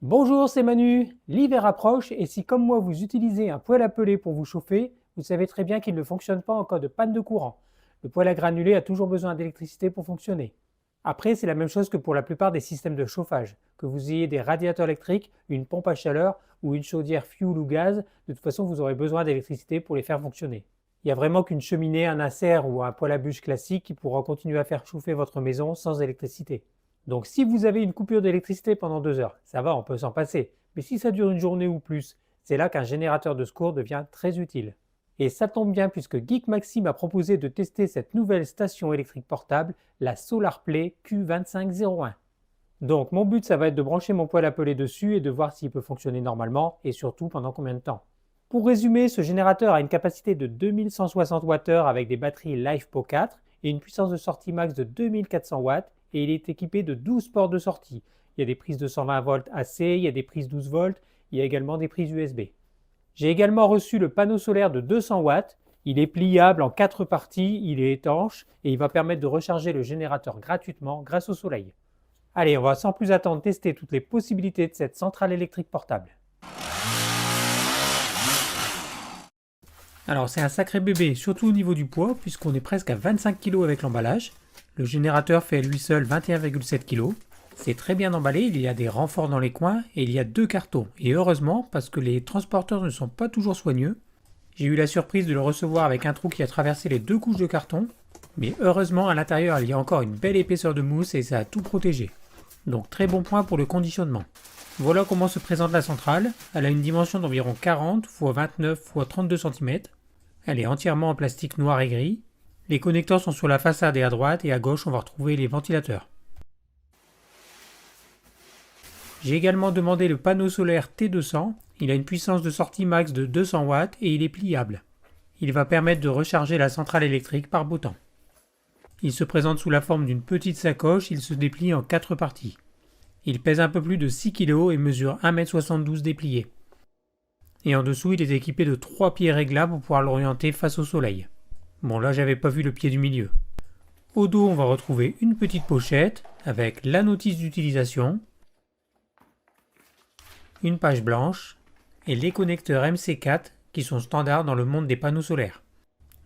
Bonjour, c'est Manu. L'hiver approche et si comme moi vous utilisez un poêle à peler pour vous chauffer, vous savez très bien qu'il ne fonctionne pas en cas de panne de courant. Le poêle à granulés a toujours besoin d'électricité pour fonctionner. Après, c'est la même chose que pour la plupart des systèmes de chauffage. Que vous ayez des radiateurs électriques, une pompe à chaleur ou une chaudière fuel ou gaz, de toute façon vous aurez besoin d'électricité pour les faire fonctionner. Il n'y a vraiment qu'une cheminée, un insert ou un poêle à bûche classique qui pourra continuer à faire chauffer votre maison sans électricité. Donc si vous avez une coupure d'électricité pendant 2 heures, ça va, on peut s'en passer. Mais si ça dure une journée ou plus, c'est là qu'un générateur de secours devient très utile. Et ça tombe bien puisque Geek Maxime a proposé de tester cette nouvelle station électrique portable, la SolarPlay Q2501. Donc mon but ça va être de brancher mon poêle à peler dessus et de voir s'il peut fonctionner normalement et surtout pendant combien de temps. Pour résumer, ce générateur a une capacité de 2160 Wh avec des batteries LiFePO 4 et une puissance de sortie max de 2400 watts et il est équipé de 12 ports de sortie. Il y a des prises de 120 volts AC, il y a des prises 12 volts, il y a également des prises USB. J'ai également reçu le panneau solaire de 200 watts. Il est pliable en 4 parties, il est étanche et il va permettre de recharger le générateur gratuitement grâce au soleil. Allez, on va sans plus attendre tester toutes les possibilités de cette centrale électrique portable. Alors c'est un sacré bébé, surtout au niveau du poids, puisqu'on est presque à 25 kg avec l'emballage. Le générateur fait à lui seul 21,7 kg. C'est très bien emballé, il y a des renforts dans les coins et il y a 2 cartons. Et heureusement, parce que les transporteurs ne sont pas toujours soigneux, j'ai eu la surprise de le recevoir avec un trou qui a traversé les 2 couches de carton. Mais heureusement, à l'intérieur, il y a encore une belle épaisseur de mousse et ça a tout protégé. Donc très bon point pour le conditionnement. Voilà comment se présente la centrale. Elle a une dimension d'environ 40 x 29 x 32 cm. Elle est entièrement en plastique noir et gris. Les connecteurs sont sur la façade et à droite et à gauche on va retrouver les ventilateurs. J'ai également demandé le panneau solaire T200. Il a une puissance de sortie max de 200 watts et il est pliable. Il va permettre de recharger la centrale électrique par beau temps. Il se présente sous la forme d'une petite sacoche, il se déplie en 4 parties. Il pèse un peu plus de 6 kg et mesure 1,72 m déplié. Et en dessous, il est équipé de 3 pieds réglables pour pouvoir l'orienter face au soleil. Bon, là, j'avais pas vu le pied du milieu. Au dos, on va retrouver une petite pochette avec la notice d'utilisation, une page blanche et les connecteurs MC4 qui sont standards dans le monde des panneaux solaires.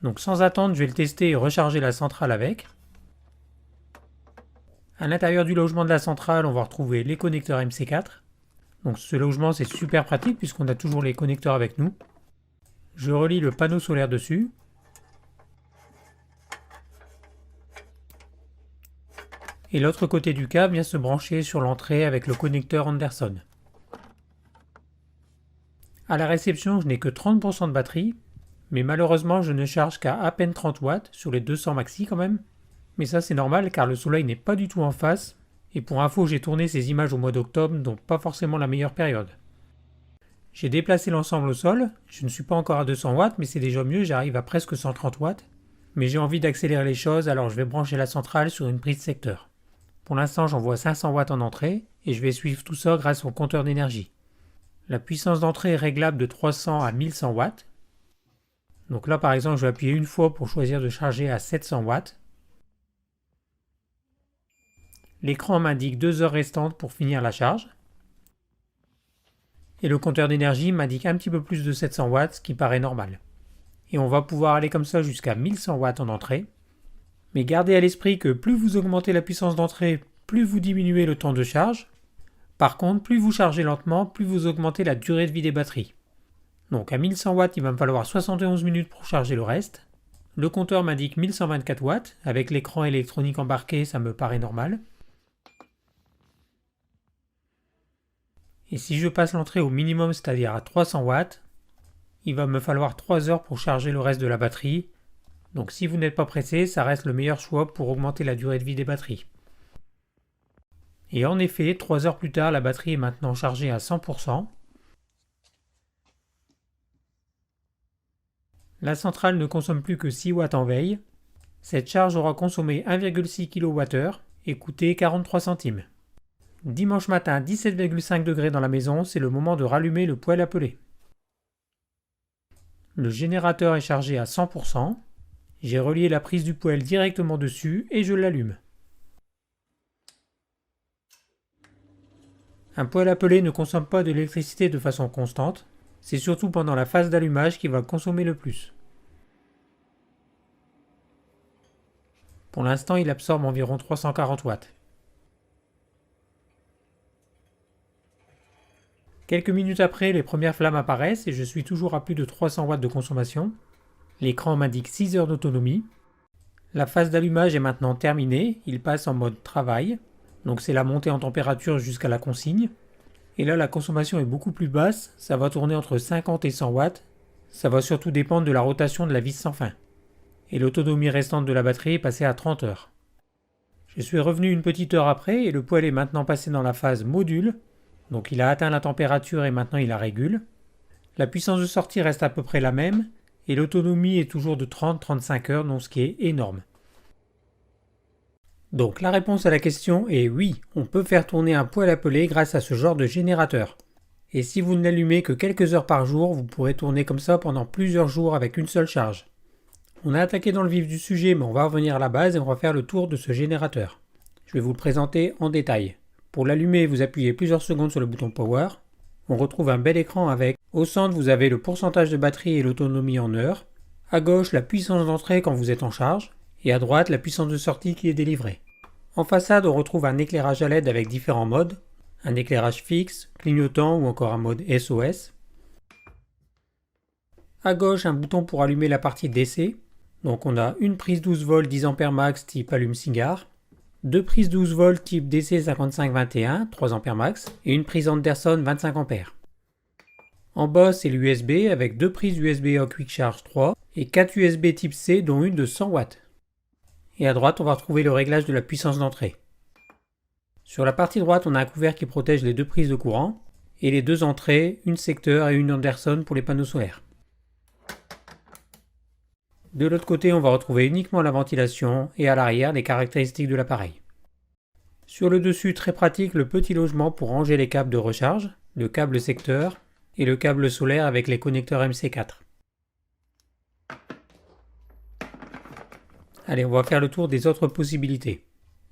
Donc sans attendre, je vais le tester et recharger la centrale avec. À l'intérieur du logement de la centrale, on va retrouver les connecteurs MC4. Donc ce logement c'est super pratique puisqu'on a toujours les connecteurs avec nous. Je relie le panneau solaire dessus. Et l'autre côté du câble vient se brancher sur l'entrée avec le connecteur Anderson. À la réception, je n'ai que 30% de batterie, mais malheureusement je ne charge qu'à peine 30 watts sur les 200 maxi quand même. Mais ça c'est normal car le soleil n'est pas du tout en face, et pour info j'ai tourné ces images au mois d'octobre, donc pas forcément la meilleure période. J'ai déplacé l'ensemble au sol, je ne suis pas encore à 200 watts mais c'est déjà mieux, j'arrive à presque 130 watts. Mais j'ai envie d'accélérer les choses alors je vais brancher la centrale sur une prise secteur. Pour l'instant j'envoie 500 watts en entrée et je vais suivre tout ça grâce au compteur d'énergie. La puissance d'entrée est réglable de 300 à 1100 watts. Donc là par exemple je vais appuyer une fois pour choisir de charger à 700 watts. L'écran m'indique 2 heures restantes pour finir la charge. Et le compteur d'énergie m'indique un petit peu plus de 700 watts, ce qui paraît normal. Et on va pouvoir aller comme ça jusqu'à 1100 watts en entrée. Mais gardez à l'esprit que plus vous augmentez la puissance d'entrée, plus vous diminuez le temps de charge. Par contre, plus vous chargez lentement, plus vous augmentez la durée de vie des batteries. Donc à 1100 watts, il va me falloir 71 minutes pour charger le reste. Le compteur m'indique 1124 watts. Avec l'écran électronique embarqué, ça me paraît normal. Et si je passe l'entrée au minimum, c'est-à-dire à 300 watts, il va me falloir 3 heures pour charger le reste de la batterie. Donc si vous n'êtes pas pressé, ça reste le meilleur choix pour augmenter la durée de vie des batteries. Et en effet, 3 heures plus tard, la batterie est maintenant chargée à 100%. La centrale ne consomme plus que 6 watts en veille. Cette charge aura consommé 1,6 kWh et coûté 43 centimes. Dimanche matin, 17,5 degrés dans la maison, c'est le moment de rallumer le poêle à peler. Le générateur est chargé à 100%. J'ai relié la prise du poêle directement dessus et je l'allume. Un poêle à peler ne consomme pas de l'électricité de façon constante, c'est surtout pendant la phase d'allumage qu'il va consommer le plus. Pour l'instant, il absorbe environ 340 watts. Quelques minutes après, les premières flammes apparaissent et je suis toujours à plus de 300 watts de consommation. L'écran m'indique 6 heures d'autonomie. La phase d'allumage est maintenant terminée, il passe en mode travail, donc c'est la montée en température jusqu'à la consigne. Et là, la consommation est beaucoup plus basse, ça va tourner entre 50 et 100 watts. Ça va surtout dépendre de la rotation de la vis sans fin. Et l'autonomie restante de la batterie est passée à 30 heures. Je suis revenu une petite heure après et le poêle est maintenant passé dans la phase module. Donc il a atteint la température et maintenant il la régule. La puissance de sortie reste à peu près la même et l'autonomie est toujours de 30-35 heures, donc ce qui est énorme. Donc la réponse à la question est oui, on peut faire tourner un poêle à peler grâce à ce genre de générateur. Et si vous ne l'allumez que quelques heures par jour, vous pourrez tourner comme ça pendant plusieurs jours avec une seule charge. On a attaqué dans le vif du sujet, mais on va revenir à la base et on va faire le tour de ce générateur. Je vais vous le présenter en détail. Pour l'allumer, vous appuyez plusieurs secondes sur le bouton Power. On retrouve un bel écran avec, au centre, vous avez le pourcentage de batterie et l'autonomie en heures. À gauche, la puissance d'entrée quand vous êtes en charge. Et à droite, la puissance de sortie qui est délivrée. En façade, on retrouve un éclairage à LED avec différents modes. Un éclairage fixe, clignotant ou encore un mode SOS. À gauche, un bouton pour allumer la partie DC. Donc on a une prise 12 volts 10 A max type allume-cigare, deux prises 12 volts type DC 5521 3 A max et une prise Anderson 25 A. En bas c'est l'USB avec deux prises USB au Quick Charge 3 et 4 USB type C dont une de 100 watts. Et à droite on va retrouver le réglage de la puissance d'entrée. Sur la partie droite on a un couvert qui protège les deux prises de courant et les deux entrées, une secteur et une Anderson pour les panneaux solaires. De l'autre côté, on va retrouver uniquement la ventilation et à l'arrière les caractéristiques de l'appareil. Sur le dessus, très pratique, le petit logement pour ranger les câbles de recharge, le câble secteur et le câble solaire avec les connecteurs MC4. Allez, on va faire le tour des autres possibilités.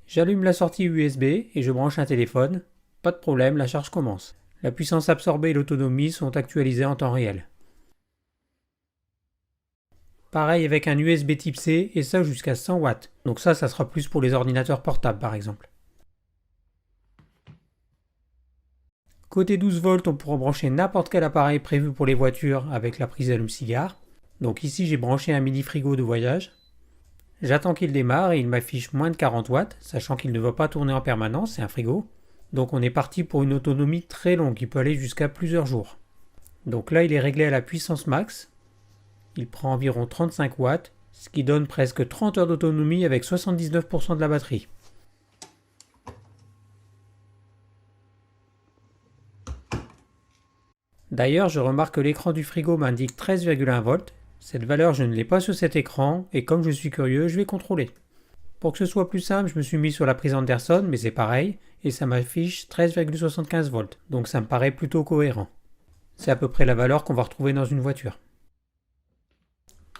J'allume la sortie USB et je branche un téléphone. Pas de problème, la charge commence. La puissance absorbée et l'autonomie sont actualisées en temps réel. Pareil avec un USB type C et ça jusqu'à 100 watts. Donc ça sera plus pour les ordinateurs portables par exemple. Côté 12 volts, on pourra brancher n'importe quel appareil prévu pour les voitures avec la prise allume-cigare. Donc ici j'ai branché un mini frigo de voyage. J'attends qu'il démarre et il m'affiche moins de 40 watts, sachant qu'il ne va pas tourner en permanence, c'est un frigo. Donc on est parti pour une autonomie très longue qui peut aller jusqu'à plusieurs jours. Donc là il est réglé à la puissance max. Il prend environ 35 watts, ce qui donne presque 30 heures d'autonomie avec 79% de la batterie. D'ailleurs, je remarque que l'écran du frigo m'indique 13,1 volts. Cette valeur, je ne l'ai pas sur cet écran et comme je suis curieux, je vais contrôler. Pour que ce soit plus simple, je me suis mis sur la prise Anderson, mais c'est pareil, et ça m'affiche 13,75 volts, donc ça me paraît plutôt cohérent. C'est à peu près la valeur qu'on va retrouver dans une voiture.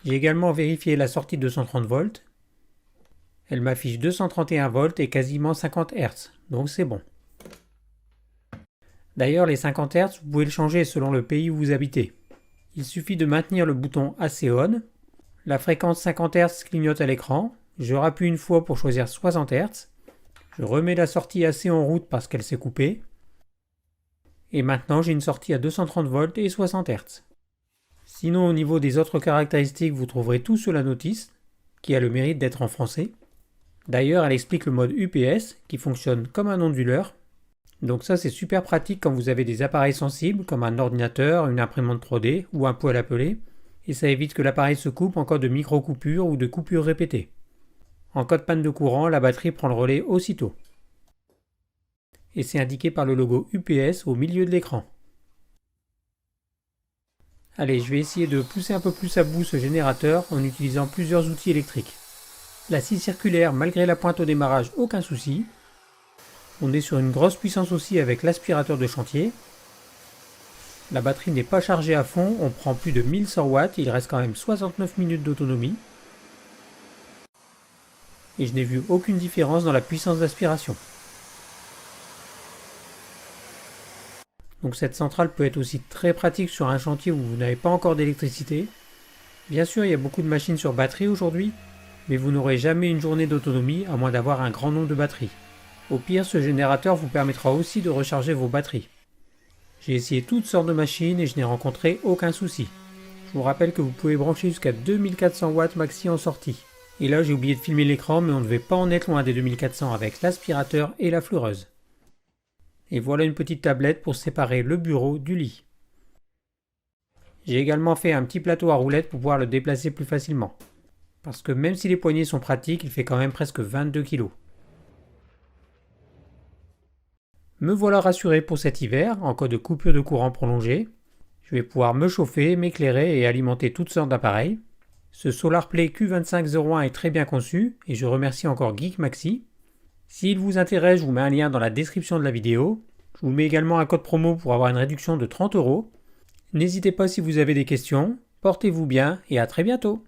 J'ai également vérifié la sortie de 230 volts. Elle m'affiche 231 volts et quasiment 50 Hz, donc c'est bon. D'ailleurs, les 50 Hz, vous pouvez le changer selon le pays où vous habitez. Il suffit de maintenir le bouton AC ON. La fréquence 50 Hz clignote à l'écran. Je rappuie une fois pour choisir 60 Hz. Je remets la sortie AC en route parce qu'elle s'est coupée. Et maintenant, j'ai une sortie à 230 volts et 60 Hz. Sinon, au niveau des autres caractéristiques, vous trouverez tout sur la notice, qui a le mérite d'être en français. D'ailleurs, elle explique le mode UPS, qui fonctionne comme un onduleur. Donc ça, c'est super pratique quand vous avez des appareils sensibles, comme un ordinateur, une imprimante 3D ou un poêle à peler, et ça évite que l'appareil se coupe en cas de micro-coupure ou de coupure répétée. En cas de panne de courant, la batterie prend le relais aussitôt. Et c'est indiqué par le logo UPS au milieu de l'écran. Allez, je vais essayer de pousser un peu plus à bout ce générateur en utilisant plusieurs outils électriques. La scie circulaire, malgré la pointe au démarrage, aucun souci. On est sur une grosse puissance aussi avec l'aspirateur de chantier. La batterie n'est pas chargée à fond, on prend plus de 1100 watts, il reste quand même 69 minutes d'autonomie. Et je n'ai vu aucune différence dans la puissance d'aspiration. Donc cette centrale peut être aussi très pratique sur un chantier où vous n'avez pas encore d'électricité. Bien sûr, il y a beaucoup de machines sur batterie aujourd'hui, mais vous n'aurez jamais une journée d'autonomie à moins d'avoir un grand nombre de batteries. Au pire, ce générateur vous permettra aussi de recharger vos batteries. J'ai essayé toutes sortes de machines et je n'ai rencontré aucun souci. Je vous rappelle que vous pouvez brancher jusqu'à 2400 watts maxi en sortie. Et là, j'ai oublié de filmer l'écran, mais on ne devait pas en être loin des 2400 avec l'aspirateur et la fleureuse. Et voilà une petite tablette pour séparer le bureau du lit. J'ai également fait un petit plateau à roulettes pour pouvoir le déplacer plus facilement. Parce que même si les poignées sont pratiques, il fait quand même presque 22 kg. Me voilà rassuré pour cet hiver, en cas de coupure de courant prolongée. Je vais pouvoir me chauffer, m'éclairer et alimenter toutes sortes d'appareils. Ce SolarPlay Q2501 est très bien conçu et je remercie encore GeekMaxi. S'il vous intéresse, je vous mets un lien dans la description de la vidéo. Je vous mets également un code promo pour avoir une réduction de 30 €. N'hésitez pas si vous avez des questions. Portez-vous bien et à très bientôt.